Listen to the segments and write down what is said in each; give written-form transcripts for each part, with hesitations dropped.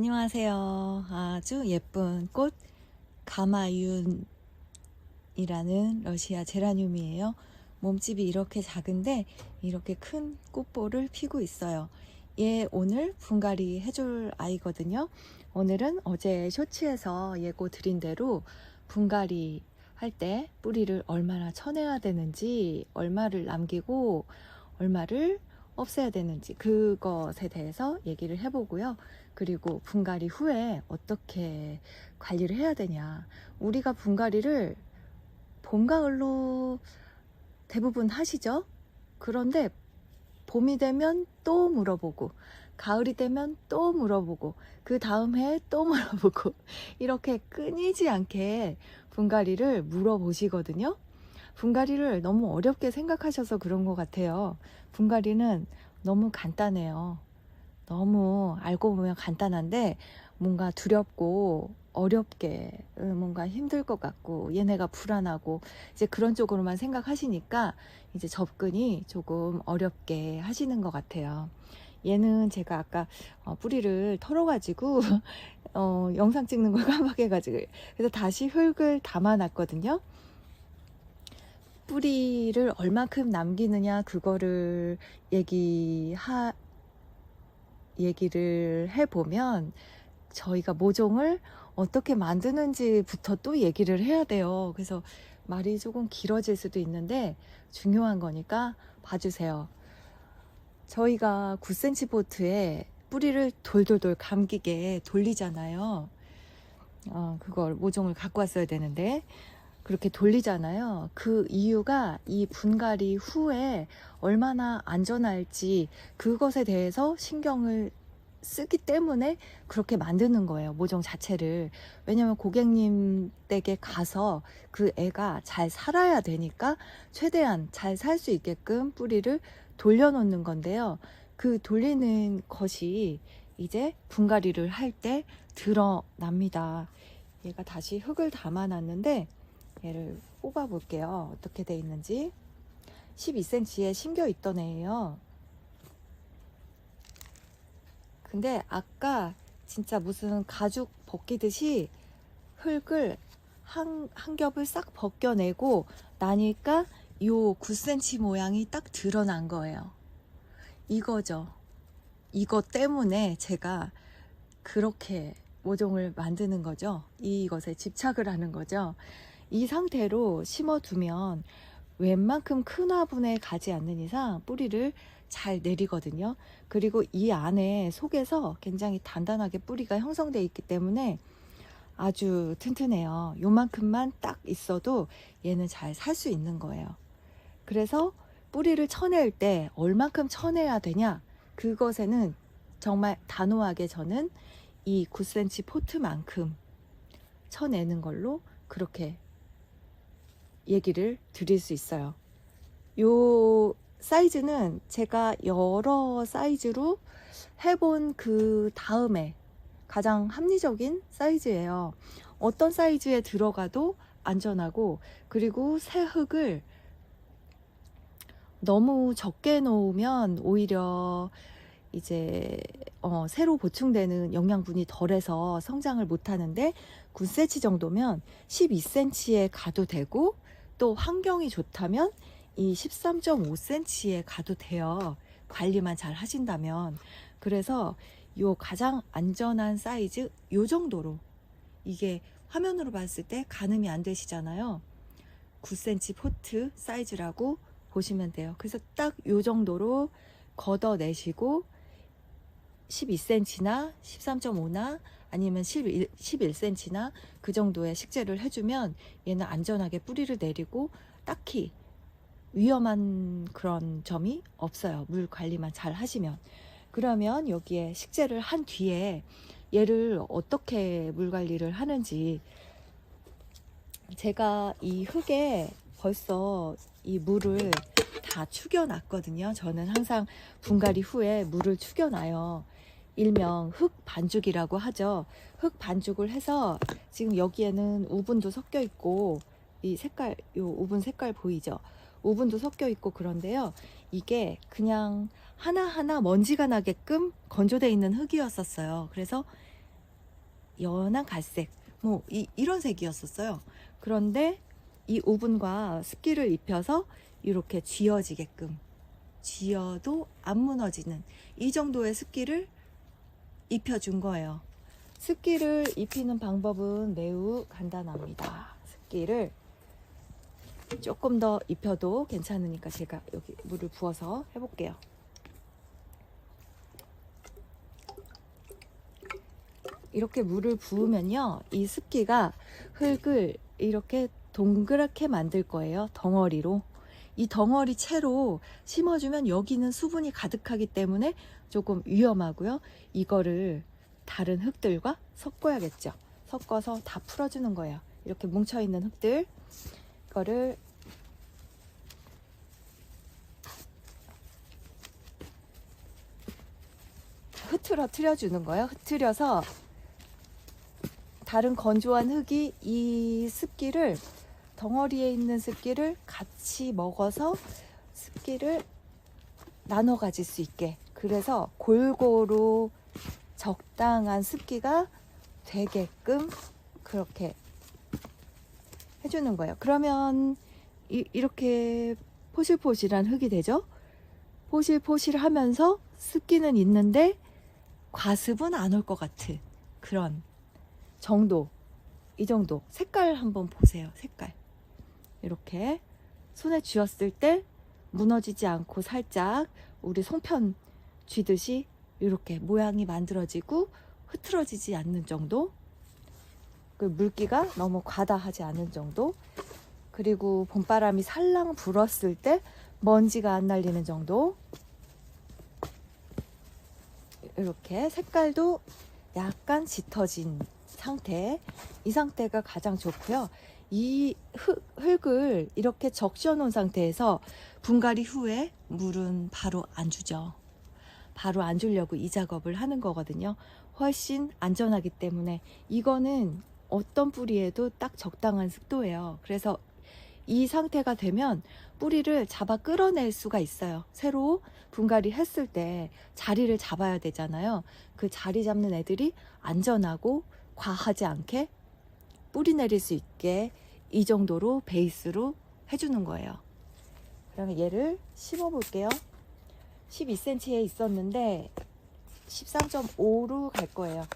안녕하세요. 아주 예쁜 꽃 가마윤이라는 러시아 제라늄이에요. 몸집이 이렇게 작은데 이렇게 큰 꽃볼을 피고 있어요. 얘 오늘 분갈이 해줄 아이거든요. 오늘은 어제 쇼츠에서 예고 드린 대로 분갈이 할 때 뿌리를 얼마나 쳐내야 되는지, 얼마를 남기고 얼마를 없애야 되는지 그것에 대해서 얘기를 해보고요. 그리고 분갈이 후에 어떻게 관리를 해야 되냐. 우리가 분갈이를 봄, 가을로 대부분 하시죠? 그런데 봄이 되면 또 물어보고, 가을이 되면 또 물어보고, 그 다음 해에 또 물어보고, 이렇게 끊이지 않게 분갈이를 물어보시거든요. 분갈이를 너무 어렵게 생각하셔서 그런 것 같아요. 분갈이는 너무 간단해요. 너무 알고 보면 간단한데 뭔가 두렵고 어렵게 뭔가 힘들 것 같고 얘네가 불안하고 이제 그런 쪽으로만 생각하시니까 이제 접근이 조금 어렵게 하시는 것 같아요. 얘는 제가 아까 뿌리를 털어가지고 영상 찍는 걸 깜빡해가지고 그래서 다시 흙을 담아놨거든요. 뿌리를 얼만큼 남기느냐 그거를 얘기를 해보면 저희가 모종을 어떻게 만드는지부터 또 얘기를 해야 돼요. 그래서 말이 조금 길어질 수도 있는데 중요한 거니까 봐주세요. 저희가 9cm 포트에 뿌리를 돌돌돌 감기게 돌리잖아요. 그걸 모종을 갖고 왔어야 되는데 그렇게 돌리잖아요. 그 이유가 이 분갈이 후에 얼마나 안전할지 그것에 대해서 신경을 쓰기 때문에 그렇게 만드는 거예요. 모종 자체를. 왜냐면 고객님 댁에 가서 그 애가 잘 살아야 되니까 최대한 잘 살 수 있게끔 뿌리를 돌려놓는 건데요. 그 돌리는 것이 이제 분갈이를 할 때 드러납니다. 얘가 다시 흙을 담아놨는데 얘를 뽑아 볼게요. 어떻게 돼 있는지. 12cm에 심겨 있던 애예요. 근데 아까 진짜 무슨 가죽 벗기듯이 흙을 한 겹을 싹 벗겨내고 나니까 요 9cm 모양이 딱 드러난 거예요. 이거죠. 이것 때문에 제가 그렇게 모종을 만드는 거죠. 이것에 집착을 하는 거죠. 이 상태로 심어두면 웬만큼 큰 화분에 가지 않는 이상 뿌리를 잘 내리거든요. 그리고 이 안에 속에서 굉장히 단단하게 뿌리가 형성되어 있기 때문에 아주 튼튼해요. 요만큼만 딱 있어도 얘는 잘 살 수 있는 거예요. 그래서 뿌리를 쳐낼 때 얼만큼 쳐내야 되냐, 그것에는 정말 단호하게 저는 이 9cm 포트만큼 쳐내는 걸로 그렇게 얘기를 드릴 수 있어요. 요 사이즈는 제가 여러 사이즈로 해본 그 다음에 가장 합리적인 사이즈예요. 어떤 사이즈에 들어가도 안전하고, 그리고 새 흙을 너무 적게 놓으면 오히려 이제 새로 보충되는 영양분이 덜해서 성장을 못하는데 9cm 정도면 12cm에 가도 되고, 또 환경이 좋다면 이 13.5cm에 가도 돼요. 관리만 잘 하신다면. 그래서 요 가장 안전한 사이즈 요 정도로, 이게 화면으로 봤을 때 가늠이 안 되시잖아요. 9cm 포트 사이즈라고 보시면 돼요. 그래서 딱 요 정도로 걷어내시고 12cm나 13.5나 아니면 11cm나 그 정도의 식재를 해주면 얘는 안전하게 뿌리를 내리고 딱히 위험한 그런 점이 없어요. 물 관리만 잘 하시면. 그러면 여기에 식재를 한 뒤에 얘를 어떻게 물 관리를 하는지, 제가 이 흙에 벌써 이 물을 다 축여 놨거든요. 저는 항상 분갈이 후에 물을 축여 놔요. 일명 흙 반죽이라고 하죠. 흙 반죽을 해서 지금 여기에는 우분도 섞여 있고, 이 색깔, 요 우분 색깔 보이죠? 우분도 섞여 있고 그런데요. 이게 그냥 하나하나 먼지가 나게끔 건조되어 있는 흙이었었어요. 그래서 연한 갈색, 뭐 이런 색이었었어요. 그런데 이 오븐과 습기를 입혀서 이렇게 쥐어지게끔, 쥐어도 안 무너지는 이 정도의 습기를 입혀준 거예요. 습기를 입히는 방법은 매우 간단합니다. 습기를 조금 더 입혀도 괜찮으니까 제가 여기 물을 부어서 해볼게요. 이렇게 물을 부으면요, 이 습기가 흙을 이렇게 동그랗게 만들 거예요. 덩어리로. 이 덩어리 채로 심어주면 여기는 수분이 가득하기 때문에 조금 위험하고요. 이거를 다른 흙들과 섞어야겠죠. 섞어서 다 풀어주는 거예요. 이렇게 뭉쳐있는 흙들, 이거를 흐트러뜨려주는 거예요. 흐트려서 다른 건조한 흙이 이 습기를, 덩어리에 있는 습기를 같이 먹어서 습기를 나눠 가질 수 있게, 그래서 골고루 적당한 습기가 되게끔 그렇게 해주는 거예요. 그러면 이렇게 포실포실한 흙이 되죠. 포실포실하면서 습기는 있는데 과습은 안 올 것 같은 그런 정도. 이 정도. 색깔 한번 보세요. 색깔 이렇게 손에 쥐었을 때 무너지지 않고 살짝 우리 송편 쥐듯이 이렇게 모양이 만들어지고 흐트러지지 않는 정도, 그 물기가 너무 과다하지 않은 정도, 그리고 봄바람이 살랑 불었을 때 먼지가 안 날리는 정도, 이렇게 색깔도 약간 짙어진 상태, 이 상태가 가장 좋고요. 이 흙을 이렇게 적셔 놓은 상태에서 분갈이 후에 물은 바로 안 주죠. 바로 안 주려고 이 작업을 하는 거거든요. 훨씬 안전하기 때문에. 이거는 어떤 뿌리에도 딱 적당한 습도예요. 그래서 이 상태가 되면 뿌리를 잡아 끌어낼 수가 있어요. 새로 분갈이 했을 때 자리를 잡아야 되잖아요. 그 자리 잡는 애들이 안전하고 과하지 않게 뿌리 내릴 수 있게 이 정도로 베이스로 해주는 거예요. 그러면 얘를 심어 볼게요. 12cm에 있었는데 13.5로 갈 거예요.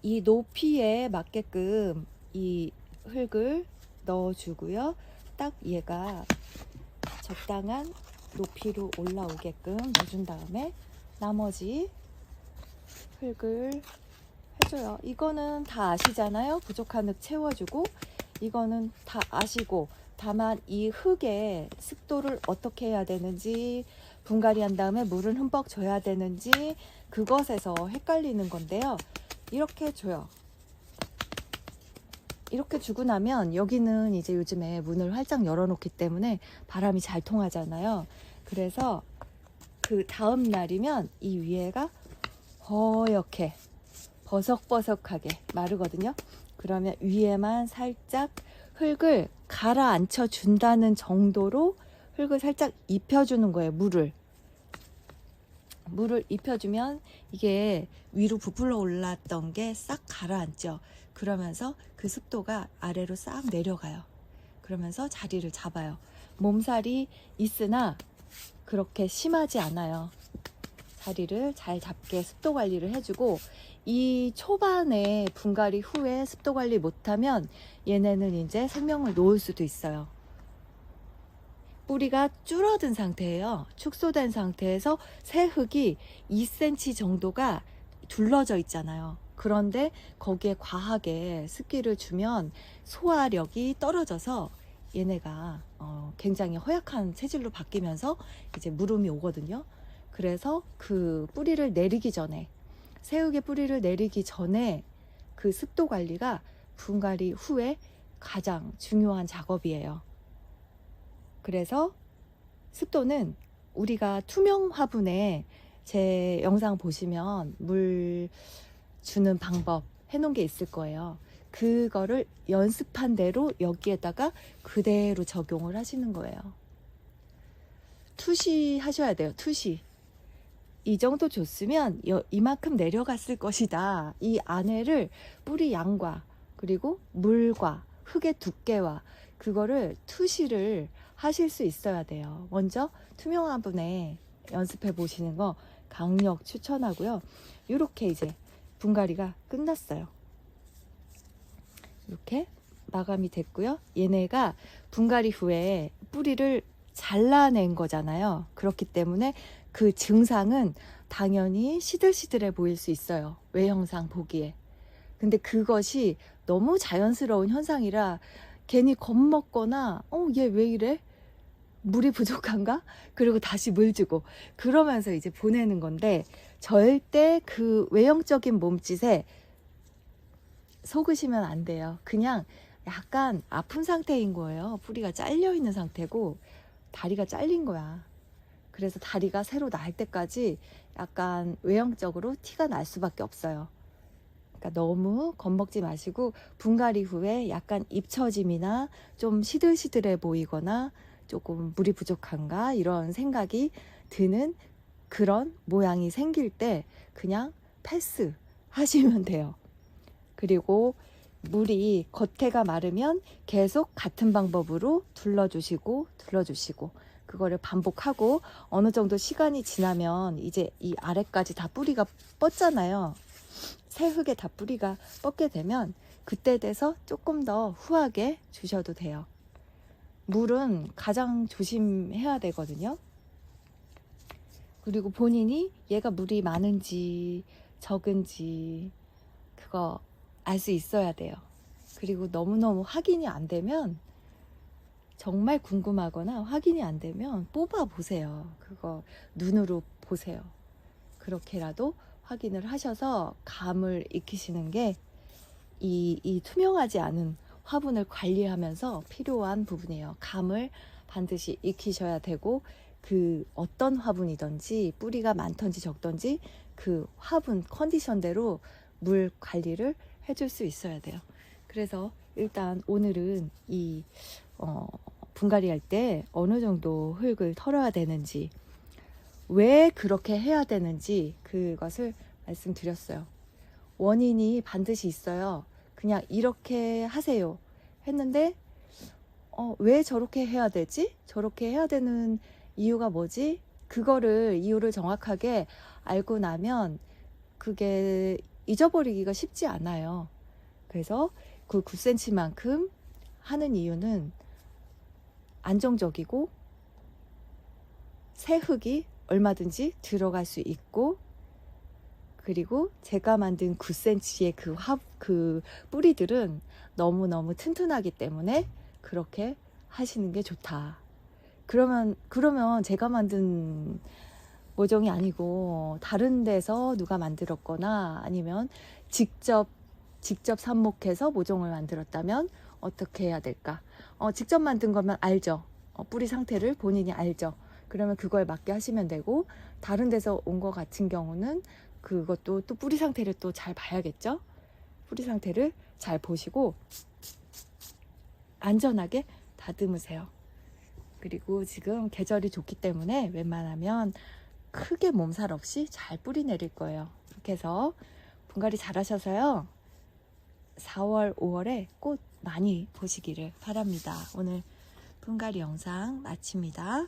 이 높이에 맞게끔 이 흙을 넣어주고요. 딱 얘가 적당한 높이로 올라오게끔 넣어준 다음에 나머지 흙을 해줘요. 이거는 다 아시잖아요. 부족한 흙 채워주고, 이거는 다 아시고, 다만 이 흙의 습도를 어떻게 해야 되는지, 분갈이 한 다음에 물은 흠뻑 줘야 되는지, 그것에서 헷갈리는 건데요. 이렇게 줘요. 이렇게 주고 나면 여기는 이제 요즘에 문을 활짝 열어놓기 때문에 바람이 잘 통하잖아요. 그래서 그 다음 날이면 이 위에가 허옇게 버석버석하게 마르거든요. 그러면 위에만 살짝 흙을 가라앉혀 준다는 정도로 흙을 살짝 입혀주는 거예요. 물을 입혀주면 이게 위로 부풀러 올랐던 게 싹 가라앉죠. 그러면서 그 습도가 아래로 싹 내려가요. 그러면서 자리를 잡아요. 몸살이 있으나 그렇게 심하지 않아요. 자리를 잘 잡게 습도 관리를 해주고, 이 초반에 분갈이 후에 습도 관리 못하면 얘네는 이제 생명을 놓을 수도 있어요. 뿌리가 줄어든 상태예요. 축소된 상태에서 새 흙이 2cm 정도가 둘러져 있잖아요. 그런데 거기에 과하게 습기를 주면 소화력이 떨어져서 얘네가 굉장히 허약한 체질로 바뀌면서 이제 물음이 오거든요. 그래서 그 뿌리를 내리기 전에, 새흙의 뿌리를 내리기 전에 그 습도 관리가 분갈이 후에 가장 중요한 작업이에요. 그래서 습도는 우리가 투명 화분에 제 영상 보시면 물 주는 방법 해놓은 게 있을 거예요. 그거를 연습한 대로 여기에다가 그대로 적용을 하시는 거예요. 투시 하셔야 돼요. 투시. 이 정도 줬으면 이만큼 내려갔을 것이다. 이 안에를 뿌리 양과 그리고 물과 흙의 두께와 그거를 투시를 하실 수 있어야 돼요. 먼저 투명 화분에 연습해 보시는 거 강력 추천하고요. 이렇게 이제 분갈이가 끝났어요. 이렇게 마감이 됐고요. 얘네가 분갈이 후에 뿌리를 잘라낸 거잖아요. 그렇기 때문에 그 증상은 당연히 시들시들해 보일 수 있어요. 외형상 보기에. 근데 그것이 너무 자연스러운 현상이라 괜히 겁먹거나 얘 왜 이래? 물이 부족한가? 그리고 다시 물 주고 그러면서 이제 보내는 건데 절대 그 외형적인 몸짓에 속으시면 안 돼요. 그냥 약간 아픈 상태인 거예요. 뿌리가 잘려 있는 상태고 다리가 잘린 거야. 그래서 다리가 새로 날 때까지 약간 외형적으로 티가 날 수밖에 없어요. 그러니까 너무 겁먹지 마시고 분갈이 후에 약간 입처짐이나 좀 시들시들해 보이거나 조금 물이 부족한가 이런 생각이 드는 그런 모양이 생길 때 그냥 패스 하시면 돼요. 그리고 물이 겉에가 마르면 계속 같은 방법으로 둘러주시고 그거를 반복하고 어느 정도 시간이 지나면 이제 이 아래까지 다 뿌리가 뻗잖아요. 새 흙에 다 뿌리가 뻗게 되면 그때 돼서 조금 더 후하게 주셔도 돼요. 물은 가장 조심해야 되거든요. 그리고 본인이 얘가 물이 많은지 적은지 그거 알 수 있어야 돼요. 그리고 너무너무 확인이 안 되면 정말 궁금하거나 확인이 안 되면 뽑아 보세요. 그거 눈으로 보세요. 그렇게라도 확인을 하셔서 감을 익히시는 게 이 투명하지 않은 화분을 관리하면서 필요한 부분이에요. 감을 반드시 익히셔야 되고 그 어떤 화분이든지 뿌리가 많던지 적던지 그 화분 컨디션대로 물 관리를 해줄 수 있어야 돼요. 그래서 일단 오늘은 이 분갈이 할 때 어느 정도 흙을 털어야 되는지 왜 그렇게 해야 되는지 그것을 말씀드렸어요. 원인이 반드시 있어요. 그냥 이렇게 하세요 했는데 왜 저렇게 해야 되지? 저렇게 해야 되는 이유가 뭐지? 그거를 이유를 정확하게 알고 나면 그게 잊어버리기가 쉽지 않아요. 그래서 그 9cm만큼 하는 이유는 안정적이고 새 흙이 얼마든지 들어갈 수 있고 그리고 제가 만든 9cm의 그 뿌리들은 너무너무 튼튼하기 때문에 그렇게 하시는 게 좋다. 그러면 제가 만든 모종이 아니고 다른 데서 누가 만들었거나 아니면 직접 삽목해서 모종을 만들었다면 어떻게 해야 될까? 직접 만든 거면 알죠. 뿌리 상태를 본인이 알죠. 그러면 그거에 맞게 하시면 되고 다른 데서 온 거 같은 경우는 그것도 또 뿌리 상태를 또 잘 봐야겠죠. 뿌리 상태를 잘 보시고 안전하게 다듬으세요. 그리고 지금 계절이 좋기 때문에 웬만하면 크게 몸살 없이 잘 뿌리 내릴 거예요. 이렇게 해서 분갈이 잘 하셔서요 4월 5월에 꽃 많이 보시기를 바랍니다. 오늘 분갈이 영상 마칩니다.